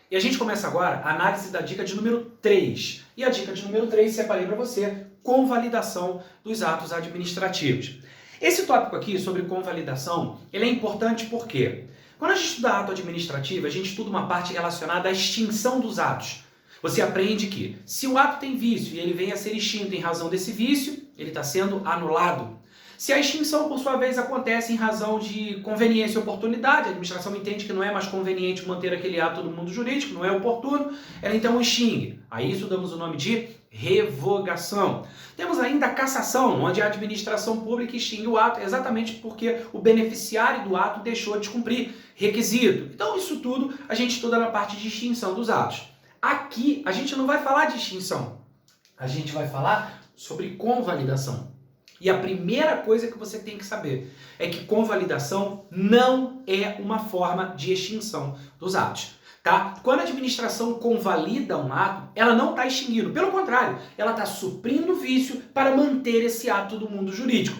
E a gente começa agora a análise da dica de número 3. E a dica de número 3 separei para você, convalidação dos atos administrativos. Esse tópico aqui sobre convalidação, ele é importante porque quando a gente estuda ato administrativo, a gente estuda uma parte relacionada à extinção dos atos. Você aprende que se o ato tem vício e ele vem a ser extinto em razão desse vício, ele está sendo anulado. Se a extinção, por sua vez, acontece em razão de conveniência e oportunidade, a administração entende que não é mais conveniente manter aquele ato no mundo jurídico, não é oportuno, ela então extingue. A isso damos o nome de revogação. Temos ainda a cassação, onde a administração pública extingue o ato exatamente porque o beneficiário do ato deixou de cumprir requisito. Então isso tudo a gente estuda na parte de extinção dos atos. Aqui a gente não vai falar de extinção, a gente vai falar sobre convalidação. E a primeira coisa que você tem que saber é que convalidação não é uma forma de extinção dos atos, tá? Quando a administração convalida um ato, ela não está extinguindo, pelo contrário, ela está suprindo o vício para manter esse ato do mundo jurídico.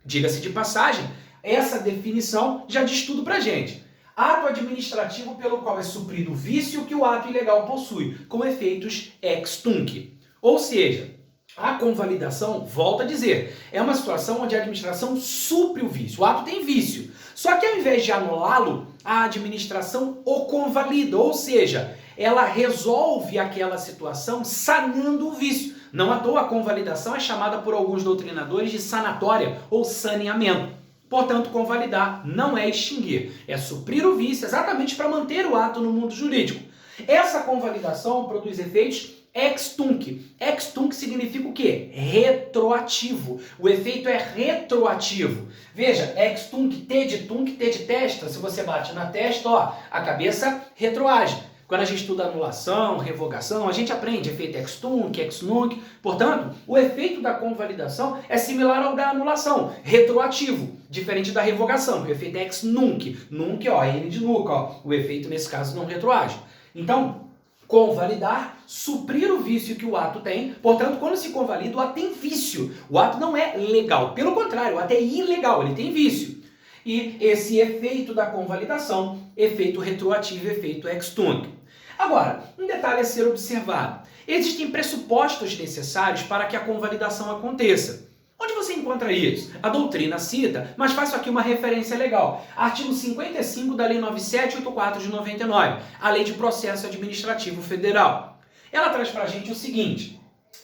Diga-se de passagem, essa definição já diz tudo pra gente. Ato administrativo pelo qual é suprido o vício que o ato ilegal possui, com efeitos ex tunc. Ou seja, a convalidação, volto a dizer, é uma situação onde a administração supre o vício. O ato tem vício. Só que ao invés de anulá-lo, a administração o convalida, ou seja, ela resolve aquela situação sanando o vício. Não à toa a convalidação é chamada por alguns doutrinadores de sanatória ou saneamento. Portanto, convalidar não é extinguir, é suprir o vício exatamente para manter o ato no mundo jurídico. Essa convalidação produz efeitos ex tunc. Ex tunc significa o quê? Retroativo. O efeito é retroativo. Veja, ex tunc, T de testa. Se você bate na testa, ó, a cabeça retroage. Quando a gente estuda anulação, revogação, a gente aprende efeito ex tunc, ex nunc. Portanto, o efeito da convalidação é similar ao da anulação, retroativo, diferente da revogação, que o efeito é ex nunc. Nunc, ó, N de nunca, ó. O efeito nesse caso não retroage. Então, convalidar, suprir o vício que o ato tem. Portanto, quando se convalida, o ato tem vício. O ato não é legal. Pelo contrário, o ato é ilegal, ele tem vício. E esse efeito da convalidação, efeito retroativo, efeito ex tunc. Agora, um detalhe a ser observado. Existem pressupostos necessários para que a convalidação aconteça. Onde você encontra isso? A doutrina cita, mas faço aqui uma referência legal. Artigo 55 da Lei 9784 de 99, a Lei de Processo Administrativo Federal. Ela traz pra gente o seguinte: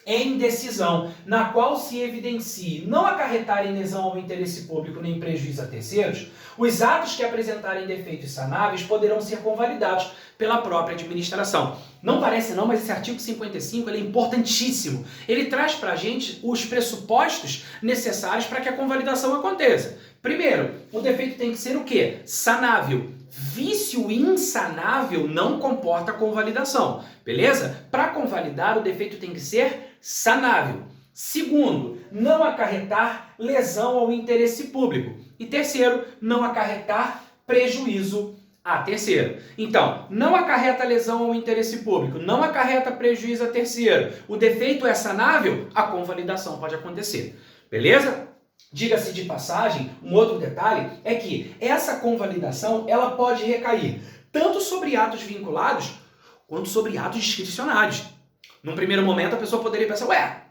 em decisão na qual se evidencie não acarretarem lesão ao interesse público nem prejuízo a terceiros, os atos que apresentarem defeitos sanáveis poderão ser convalidados pela própria administração. Não parece não, mas esse artigo 55 ele é importantíssimo. Ele traz pra gente os pressupostos necessários para que a convalidação aconteça. Primeiro, o defeito tem que ser o quê? Sanável. Vício insanável não comporta convalidação, beleza? Para convalidar, o defeito tem que ser sanável. Segundo, não acarretar lesão ao interesse público. E terceiro, não acarretar prejuízo a terceiro. Então, não acarreta lesão ao interesse público, não acarreta prejuízo a terceiro. O defeito é sanável, a convalidação pode acontecer, beleza? Diga-se de passagem, um outro detalhe é que essa convalidação ela pode recair tanto sobre atos vinculados quanto sobre atos discricionários. Num primeiro momento a pessoa poderia pensar, ué,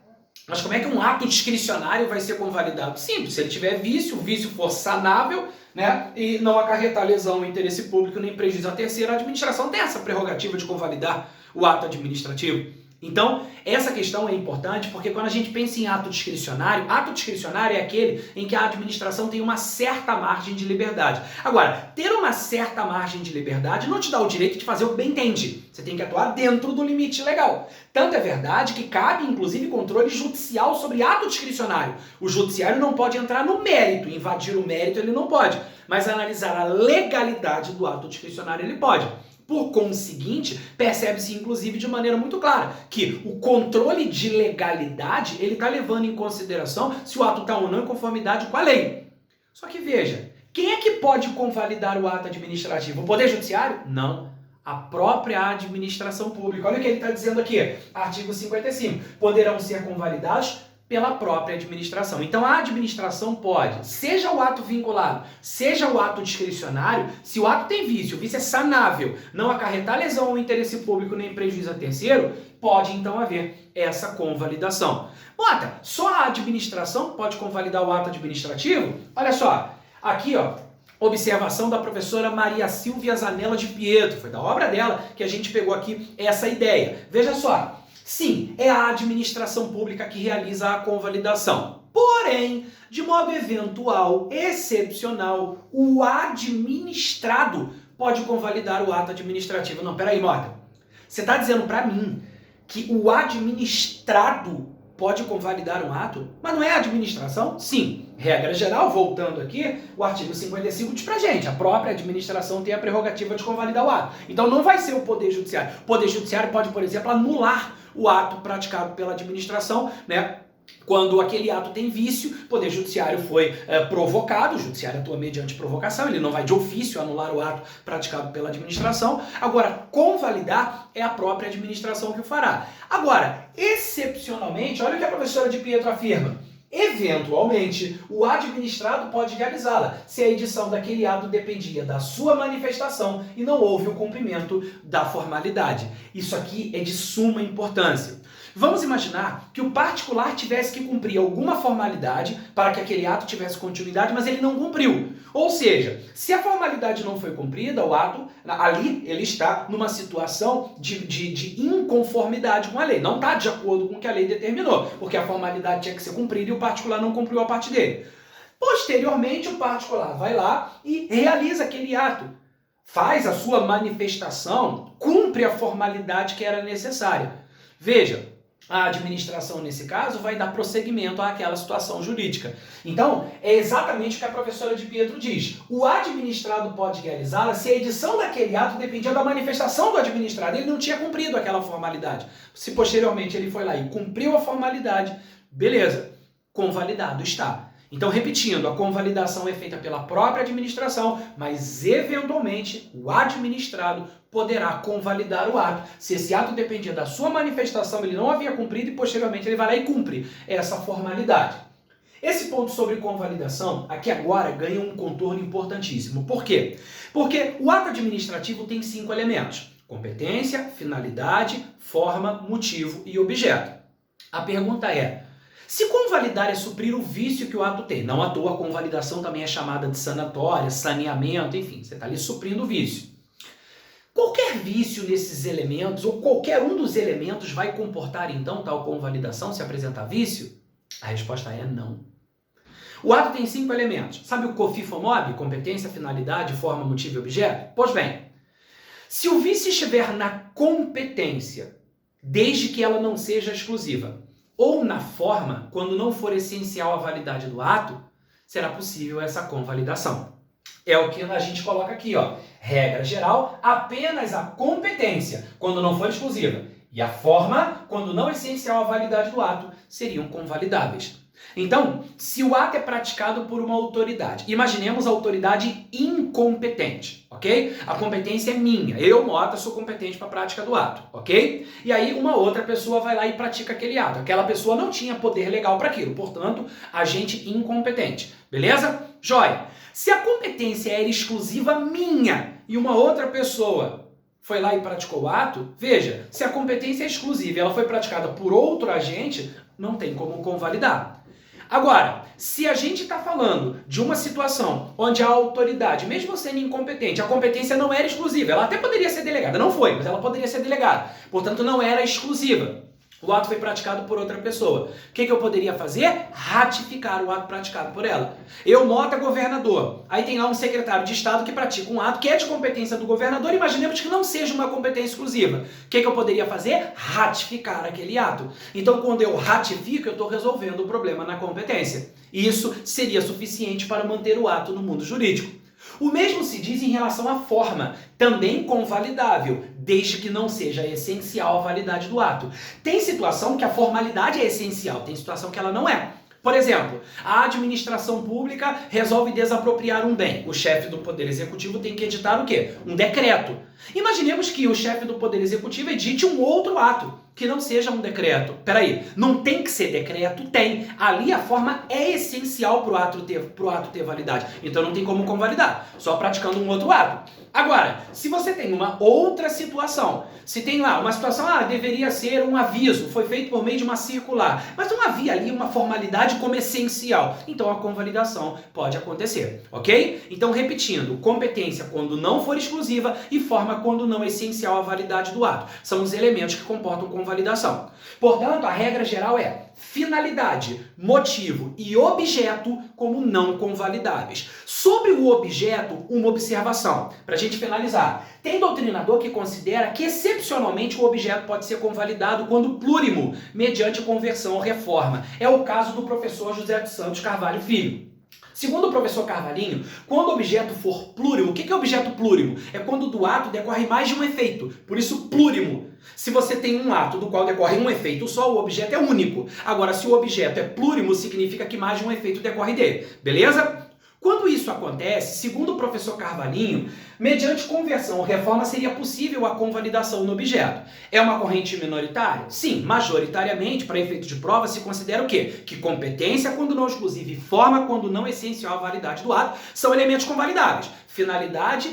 mas como é que um ato discricionário vai ser convalidado? Simples, se ele tiver vício, o vício for sanável, né, e não acarretar lesão ao interesse público nem prejuízo a terceiro, a administração tem essa prerrogativa de convalidar o ato administrativo. Então, essa questão é importante porque quando a gente pensa em ato discricionário é aquele em que a administração tem uma certa margem de liberdade. Agora, ter uma certa margem de liberdade não te dá o direito de fazer o que bem entende. Você tem que atuar dentro do limite legal. Tanto é verdade que cabe, inclusive, controle judicial sobre ato discricionário. O judiciário não pode entrar no mérito, invadir o mérito ele não pode, mas analisar a legalidade do ato discricionário ele pode. Por conseguinte, percebe-se inclusive de maneira muito clara que o controle de legalidade ele está levando em consideração se o ato está ou não em conformidade com a lei. Só que veja, quem é que pode convalidar o ato administrativo? O Poder Judiciário? Não. A própria administração pública. Olha o que ele está dizendo aqui, artigo 55. Poderão ser convalidados pela própria administração. Então a administração pode, seja o ato vinculado, seja o ato discricionário, se o ato tem vício, o vício é sanável, não acarretar lesão ao interesse público nem prejuízo a terceiro, pode então haver essa convalidação. Bota, só a administração pode convalidar o ato administrativo? Olha só, aqui ó, observação da professora Maria Silvia Zanella de Pietro, foi da obra dela que a gente pegou aqui essa ideia. Veja só, sim, é a administração pública que realiza a convalidação. Porém, de modo eventual, excepcional, o administrado pode convalidar o ato administrativo. Não, peraí, Mota. Você está dizendo para mim que o administrado pode convalidar um ato? Mas não é a administração? Sim. Regra geral, voltando aqui, o artigo 55 diz pra gente, a própria administração tem a prerrogativa de convalidar o ato. Então não vai ser o Poder Judiciário. O Poder Judiciário pode, por exemplo, anular o ato praticado pela administração, né? Quando aquele ato tem vício, o Poder Judiciário foi provocado, o Judiciário atua mediante provocação, ele não vai de ofício anular o ato praticado pela administração. Agora, convalidar é a própria administração que o fará. Agora, excepcionalmente, olha o que a professora de Pietro afirma. Eventualmente, o administrado pode realizá-la, se a edição daquele ato dependia da sua manifestação e não houve o cumprimento da formalidade. Isso aqui é de suma importância. Vamos imaginar que o particular tivesse que cumprir alguma formalidade para que aquele ato tivesse continuidade, mas ele não cumpriu. Ou seja, se a formalidade não foi cumprida, o ato, ali ele está numa situação de inconformidade com a lei. Não está de acordo com o que a lei determinou, porque a formalidade tinha que ser cumprida e o particular não cumpriu a parte dele. Posteriormente, o particular vai lá e realiza aquele ato. Faz a sua manifestação, cumpre a formalidade que era necessária. Veja, a administração, nesse caso, vai dar prosseguimento àquela situação jurídica. Então, é exatamente o que a professora de Pietro diz. O administrado pode realizá-la se a edição daquele ato dependia da manifestação do administrado. Ele não tinha cumprido aquela formalidade. Se posteriormente ele foi lá e cumpriu a formalidade, beleza, convalidado está. Então, repetindo, a convalidação é feita pela própria administração, mas, eventualmente, o administrado poderá convalidar o ato. Se esse ato dependia da sua manifestação, ele não havia cumprido e, posteriormente, ele vai lá e cumpre essa formalidade. Esse ponto sobre convalidação, aqui agora, ganha um contorno importantíssimo. Por quê? Porque o ato administrativo tem 5 elementos: competência, finalidade, forma, motivo e objeto. A pergunta é: se convalidar é suprir o vício que o ato tem, não à toa a convalidação também é chamada de sanatória, saneamento, enfim, você está ali suprindo o vício. Qualquer vício nesses elementos, ou qualquer um dos elementos, vai comportar então tal convalidação se apresentar vício? A resposta é não. O ato tem 5 elementos. Sabe o COFIFOMOB? Competência, finalidade, forma, motivo e objeto? Pois bem, se o vício estiver na competência, desde que ela não seja exclusiva, ou na forma, quando não for essencial a validade do ato, será possível essa convalidação. É o que a gente coloca aqui, ó. Regra geral, apenas a competência, quando não for exclusiva, e a forma, quando não essencial a validade do ato, seriam convalidáveis. Então, se o ato é praticado por uma autoridade, imaginemos a autoridade incompetente, ok? A competência é minha, eu, Mota, sou competente para a prática do ato, ok? E aí uma outra pessoa vai lá e pratica aquele ato. Aquela pessoa não tinha poder legal para aquilo, portanto, agente incompetente, beleza? Joia! Se a competência era exclusiva minha e uma outra pessoa foi lá e praticou o ato, veja, se a competência é exclusiva e ela foi praticada por outro agente, não tem como convalidar. Agora, se a gente está falando de uma situação onde a autoridade, mesmo sendo incompetente, a competência não era exclusiva, ela até poderia ser delegada, não foi, mas ela poderia ser delegada, portanto não era exclusiva. O ato foi praticado por outra pessoa. O que eu poderia fazer? Ratificar o ato praticado por ela. Eu, Mota, governador. Aí tem lá um secretário de Estado que pratica um ato que é de competência do governador. Imaginemos que não seja uma competência exclusiva. O que eu poderia fazer? Ratificar aquele ato. Então, quando eu ratifico, eu estou resolvendo o problema na competência. Isso seria suficiente para manter o ato no mundo jurídico. O mesmo se diz em relação à forma, também convalidável, desde que não seja essencial a validade do ato. Tem situação que a formalidade é essencial, tem situação que ela não é. Por exemplo, a administração pública resolve desapropriar um bem. O chefe do Poder Executivo tem que editar o quê? Um decreto. Imaginemos que o chefe do Poder Executivo edite um outro ato, que não seja um decreto. Peraí, não tem que ser decreto? Tem. Ali a forma é essencial para o ato ter validade. Então não tem como convalidar, só praticando um outro ato. Agora, se você tem uma outra situação, se tem lá uma situação, deveria ser um aviso, foi feito por meio de uma circular, mas não havia ali uma formalidade como essencial, então a convalidação pode acontecer, ok? Então, repetindo, competência quando não for exclusiva e forma quando não é essencial à validade do ato. São os elementos que comportam convalidação. Portanto, a regra geral é finalidade, motivo e objeto como não convalidáveis. Sobre o objeto, uma observação, para a gente finalizar. Tem doutrinador que considera que, excepcionalmente, o objeto pode ser convalidado quando plurimo, mediante conversão ou reforma. É o caso do professor José dos Santos Carvalho Filho. Segundo o professor Carvalhinho, quando o objeto for plúrimo, o que é objeto plúrimo? É quando do ato decorre mais de um efeito, por isso plúrimo. Se você tem um ato do qual decorre um efeito só, o objeto é único. Agora, se o objeto é plúrimo, significa que mais de um efeito decorre dele, beleza? Quando isso acontece, segundo o professor Carvalhinho, mediante conversão ou reforma seria possível a convalidação no objeto. É uma corrente minoritária? Sim, majoritariamente, para efeito de prova, se considera o quê? Que competência, quando não exclusiva, e forma, quando não essencial à validade do ato, são elementos convalidáveis. Finalidade,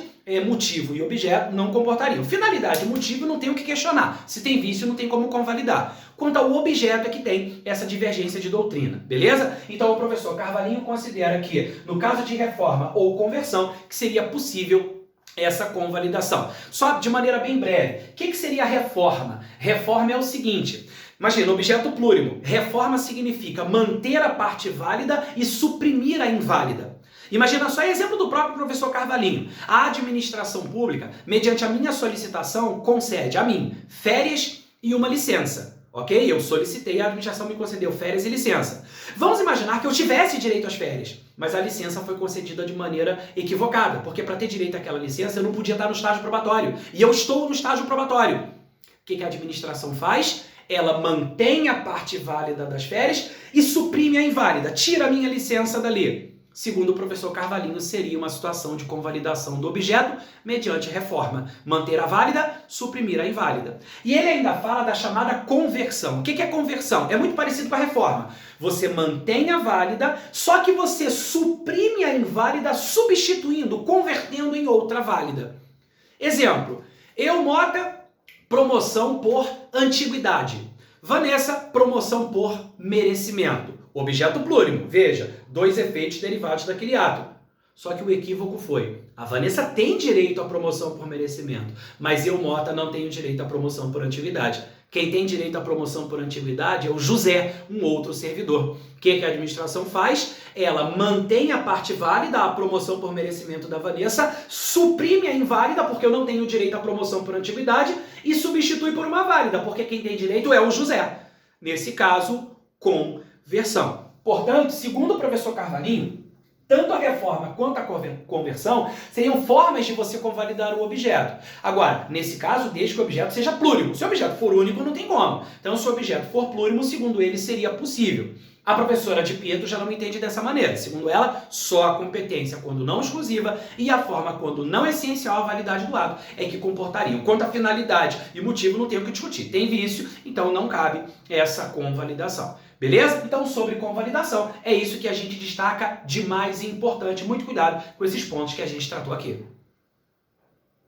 motivo e objeto não comportariam. Finalidade e motivo não tem o que questionar. Se tem vício, não tem como convalidar. Quanto ao objeto é que tem essa divergência de doutrina, beleza? Então o professor Carvalhinho considera que, no caso de reforma ou conversão, que seria possível essa convalidação. Só de maneira bem breve, o que seria a reforma? Reforma é o seguinte: imagina, objeto plúrimo. Reforma significa manter a parte válida e suprimir a inválida. Imagina só, exemplo do próprio professor Carvalhinho. A administração pública, mediante a minha solicitação, concede a mim férias e uma licença. Ok? Eu solicitei, a administração me concedeu férias e licença. Vamos imaginar que eu tivesse direito às férias, mas a licença foi concedida de maneira equivocada, porque para ter direito àquela licença eu não podia estar no estágio probatório. E eu estou no estágio probatório. O que a administração faz? Ela mantém a parte válida das férias e suprime a inválida, tira a minha licença dali. Segundo o professor Carvalhinho, seria uma situação de convalidação do objeto mediante reforma. Manter a válida, suprimir a inválida. E ele ainda fala da chamada conversão. O que é conversão? É muito parecido com a reforma. Você mantém a válida, só que você suprime a inválida substituindo, convertendo em outra válida. Exemplo, eu, Mota, promoção por antiguidade. Vanessa, promoção por merecimento. Objeto plúrimo, veja, dois efeitos derivados daquele ato. Só que o equívoco foi, a Vanessa tem direito à promoção por merecimento, mas eu, Mota, não tenho direito à promoção por antiguidade. Quem tem direito à promoção por antiguidade é o José, um outro servidor. O que a administração faz? Ela mantém a parte válida, a promoção por merecimento da Vanessa, suprime a inválida, porque eu não tenho direito à promoção por antiguidade, e substitui por uma válida, porque quem tem direito é o José. Nesse caso, conversão. Portanto, segundo o professor Carvalhinho, tanto a reforma quanto a conversão seriam formas de você convalidar o objeto. Agora, nesse caso, desde que o objeto seja plúrimo. Se o objeto for único, não tem como. Então, se o objeto for plúrimo, segundo ele, seria possível. A professora de Pietro já não entende dessa maneira. Segundo ela, só a competência quando não exclusiva e a forma quando não essencial à validade do ato é que comportariam. Quanto à finalidade e motivo, não tem o que discutir. Tem vício, então não cabe essa convalidação. Beleza? Então, sobre convalidação, é isso que a gente destaca de mais importante. Muito cuidado com esses pontos que a gente tratou aqui.